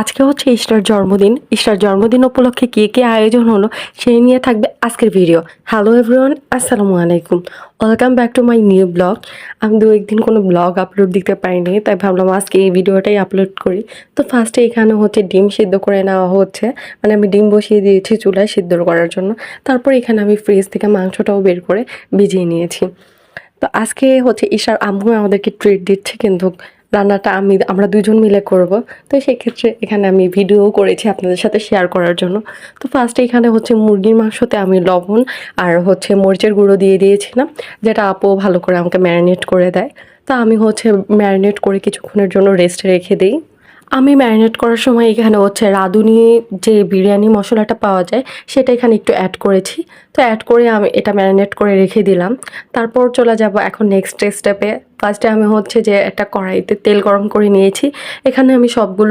আজকে হচ্ছে ইশরার জন্মদিন। ইশরার জন্মদিন উপলক্ষে কি আয়োজন হলো সেই নিয়ে থাকবে আজকের ভিডিও। হ্যালো এভরিওয়ান, আসসালামু আলাইকুম। Welcome back to my new blog. আমি ২-১ দিন কোনো ব্লগ আপলোড দিতে পারিনি, তাই ভাবলাম আজকে এই ভিডিওটাই আপলোড করি। তো ফার্স্টে এখানে হচ্ছে ডিম সিদ্ধ করে নেওয়া হচ্ছে। মানে আমি ডিম বসিয়ে দিয়েছি চুলায় সিদ্ধ করার জন্য। তারপর এখানে আমি ফ্রিজ থেকে মাংসটাও বের করে ভিজিয়ে নিয়েছি। তো আজকে হচ্ছে ঈশার আম্মু আমাদেরকে ট্রিট দিচ্ছে, কিন্তু রান্নাটা আমরা ২ জন মিলে করব। তো সেক্ষেত্রে এখানে আমি ভিডিও করেছি আপনাদের সাথে শেয়ার করার জন্য। তো ফার্স্টে এখানে হচ্ছে মুরগির মাংসতে আমি লবণ আর হচ্ছে মরিচের গুঁড়ো দিয়ে দিয়েছিলাম, যেটা আপু ভালো করে আমাকে ম্যারিনেট করে দেয়। তো আমি হচ্ছে ম্যারিনেট করে কিছুক্ষণের জন্য রেস্টে রেখে দিই। আমি ম্যারিনেট করার সময় এখানে হচ্ছে রাঁধুনি যে বিরিয়ানি মশলাটা পাওয়া যায় সেটা এখানে একটু অ্যাড করেছি। তো অ্যাড করে আমি এটা ম্যারিনেট করে রেখে দিলাম। তারপর চলে যাব এখন নেক্সট স্টেপে। ফার্স্টে আমি হচ্ছে যে একটা কড়াইতে তেল গরম করে নিয়েছি। এখানে আমি সবগুলো